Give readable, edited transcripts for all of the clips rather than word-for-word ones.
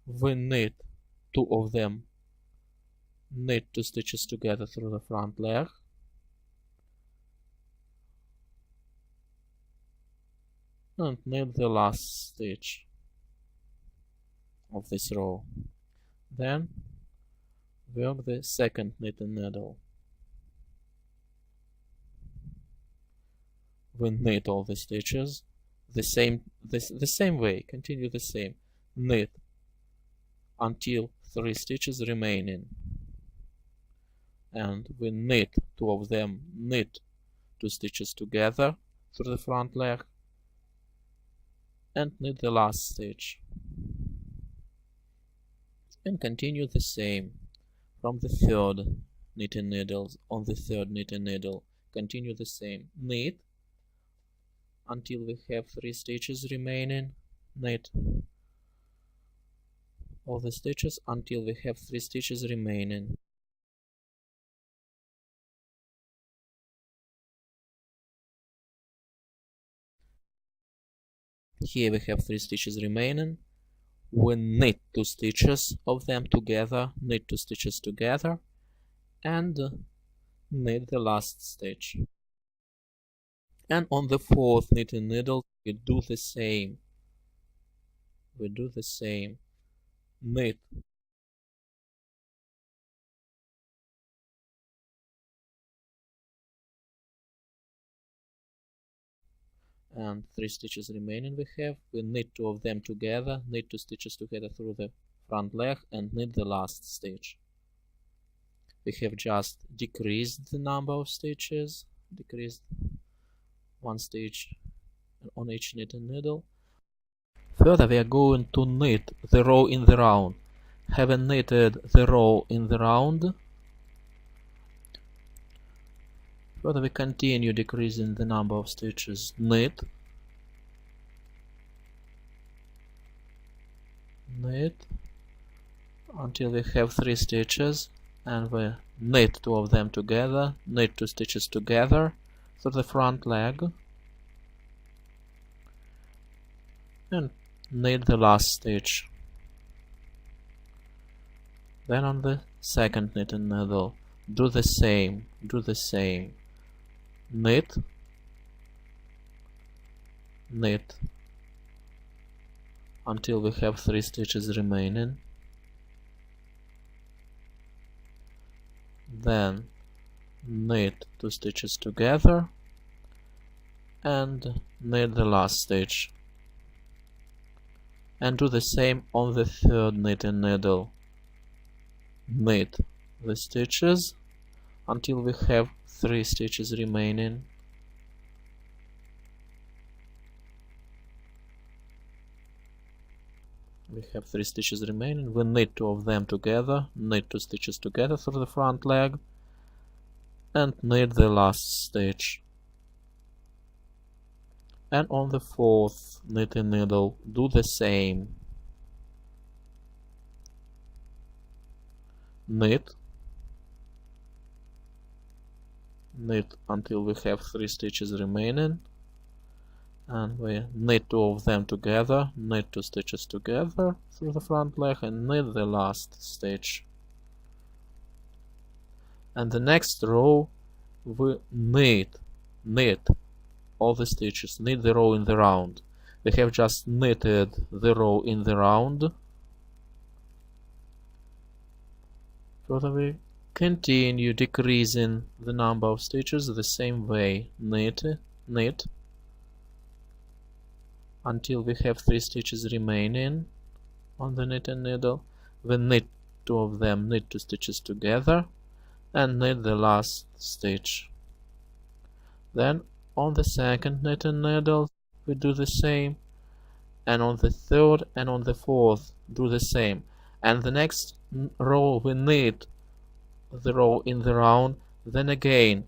we knit two of them, knit 2 stitches together through the front leg, and knit the last stitch of this row. Then work the second knitting needle. We knit all the stitches the same way, continue the same, knit until 3 stitches remaining, and we knit two of them, knit 2 stitches together through the front leg, and knit the last stitch, and continue the same from the third knitting needles. On the third knitting needle, continue the same, knit until we have 3 stitches remaining, knit all the stitches until we have 3 stitches remaining. Here we have 3 stitches remaining. We knit 2 stitches of them together, knit 2 stitches together, and knit the last stitch. And on the fourth knitting needle we do the same. Knit and 3 stitches remaining we have. We knit 2 of them together, knit 2 stitches together through the front leg, and knit the last stitch. We have just decreased the number of stitches, decreased 1 stitch on each knitting needle. Further, we are going to knit the row in the round. Having knitted the row in the round, further we continue decreasing the number of stitches. Knit until we have 3 stitches, and we knit 2 of them together, knit 2 stitches together through the front leg, and knit the last stitch. Then on the second knitting needle do the same, knit until we have 3 stitches remaining, then knit 2 stitches together and knit the last stitch, and do the same on the third knitting needle. Knit the stitches until we have 3 stitches remaining, we have 3 stitches remaining. We knit 2 of them together, knit 2 stitches together through the front leg, and knit the last stitch. And on the fourth knitting needle do the same. Knit until we have 3 stitches remaining, and we knit 2 of them together, knit 2 stitches together through the front leg, and knit the last stitch. And the next row we knit all the stitches, knit the row in the round. We have just knitted the row in the round. Further we continue decreasing the number of stitches the same way. Knit until we have 3 stitches remaining on the knitting needle. We knit 2 of them, knit 2 stitches together, and knit the last stitch. Then on the second knitting needle we do the same, and on the third and on the fourth do the same. And the next row we knit the row in the round, then again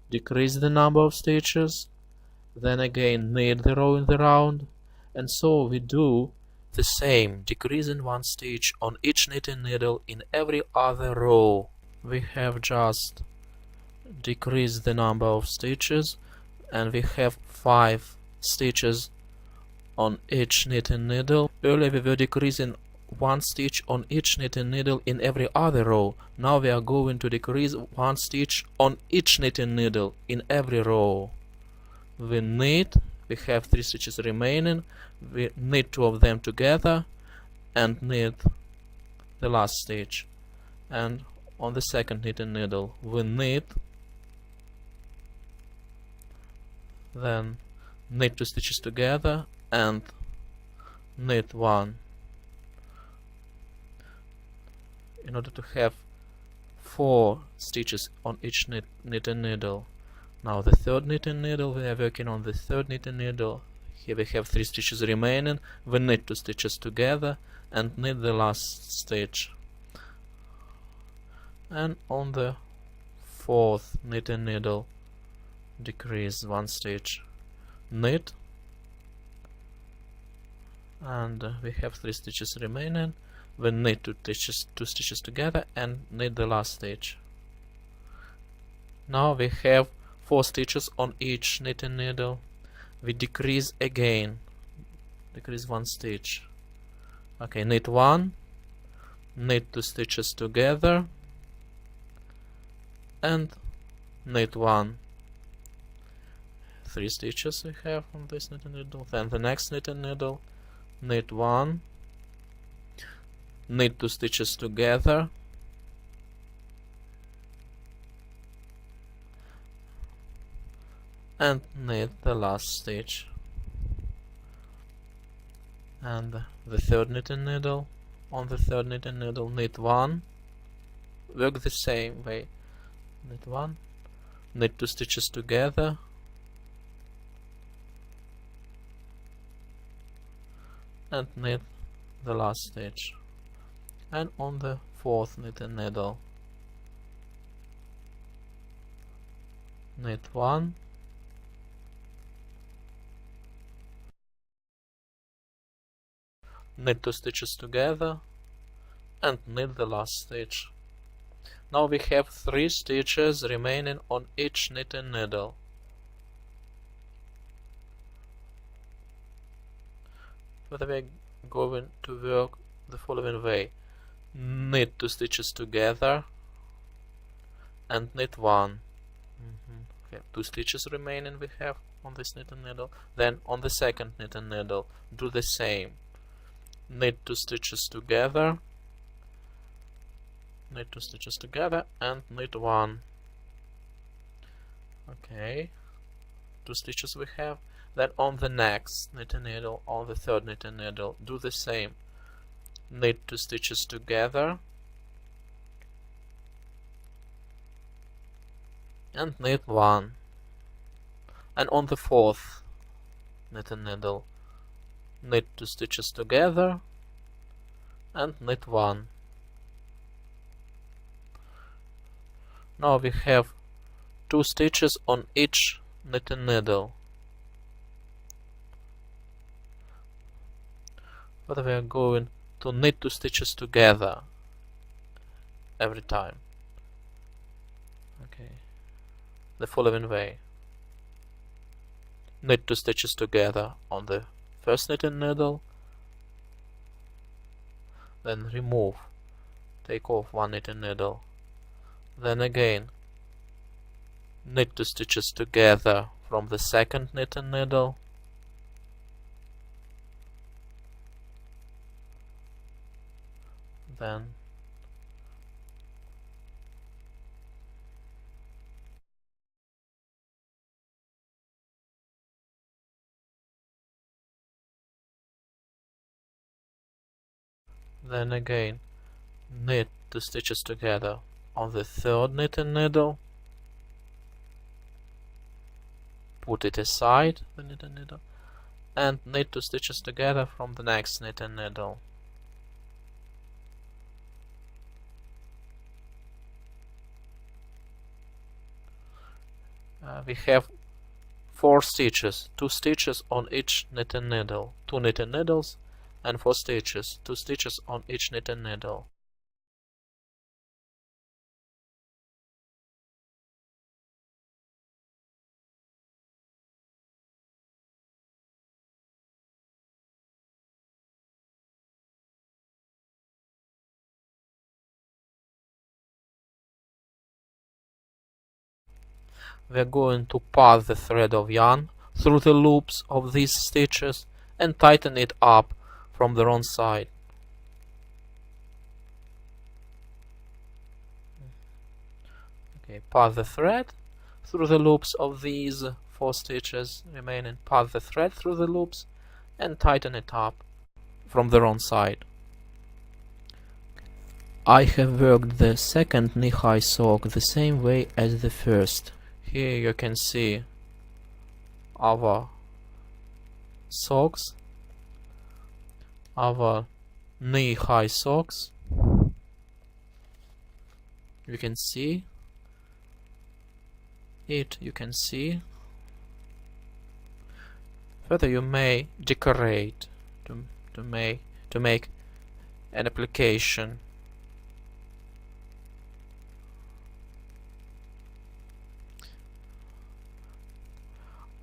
decrease the number of stitches, then again knit the row in the round, and so we do the same, decreasing 1 stitch on each knitting needle in every other row. We have just decreased the number of stitches, and we have 5 stitches on each knitting needle. Earlier we were decreasing one stitch on each knitting needle in every other row. Now we are going to decrease one stitch on each knitting needle in every row. We knit, we have 3 stitches remaining, we knit 2 of them together and knit the last stitch. And on the second knitting needle we knit, then knit 2 stitches together and knit 1, in order to have 4 stitches on each knitting needle. Now the third knitting needle, we are working on the third knitting needle. Here we have 3 stitches remaining, we knit 2 stitches together and knit the last stitch. And on the fourth knitting needle decrease 1 stitch, knit, and we have 3 stitches remaining, we knit 2 stitches together and knit the last stitch. Now we have 4 stitches on each knitting needle. We decrease again, decrease 1 stitch. Okay, knit 1, knit 2 stitches together and knit 1. 3 stitches we have on this knitting needle. Then the next knitting needle, knit 1, knit 2 stitches together and knit the last stitch. And the third knitting needle, on the third knitting needle knit 1, work the same way, knit 1, knit 2 stitches together and knit the last stitch. And on the fourth knitting needle knit 1, knit 2 stitches together and knit the last stitch. Now we have 3 stitches remaining on each knitting needle. But we are going to work the following way: knit 2 stitches together and knit 1. Okay, 2 stitches remaining we have on this knitting needle. Then on the second knitting needle do the same: knit 2 stitches together, knit 2 stitches together and knit 1. Okay, 2 stitches we have. Then on the next knitting needle, on the third knitting needle, do the same: knit 2 stitches together and knit 1. And on the fourth knitting needle, knit 2 stitches together and knit 1. Now we have 2 stitches on each knitting needle. But we are going to knit 2 stitches together every time. Okay, the following way: knit 2 stitches together on the first knitting needle, then remove, take off 1 knitting needle, then again knit 2 stitches together from the second knitting needle, then again knit 2 stitches together on the third knitting needle, put it aside, the knitting needle, and knit 2 stitches together from the next knitting needle. We have 4 stitches, 2 stitches on each knitting needle, 2 knitting needles and 4 stitches, 2 stitches on each knitting needle. we're going to pass the thread of yarn through the loops of these stitches and tighten it up from the wrong side. Okay, pass the thread through the loops of these 4 stitches remaining, pass the thread through the loops and tighten it up from the wrong side. I have worked the second knee-high sock the same way as the first. Here you can see our socks, our knee-high socks. You can see it, you can see. Further, you may decorate to make an application.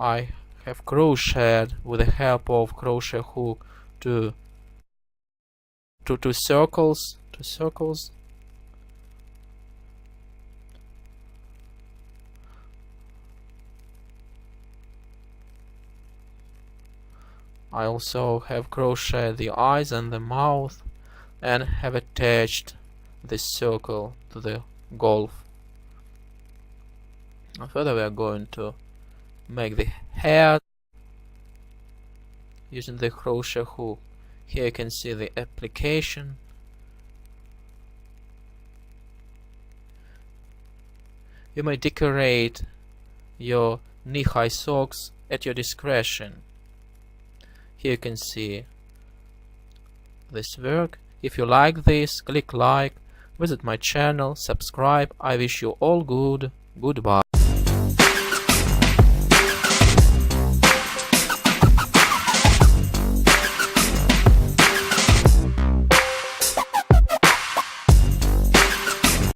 I have crocheted with the help of crochet hook to circles. I also have crocheted the eyes and the mouth and have attached this circle to the golf. And further, we are going to make the hair using the crochet hook. Here you can see the application. You may decorate your knee-high socks at your discretion. Here you can see this work. If you like this, click like, visit my channel, subscribe. I wish you all goodbye.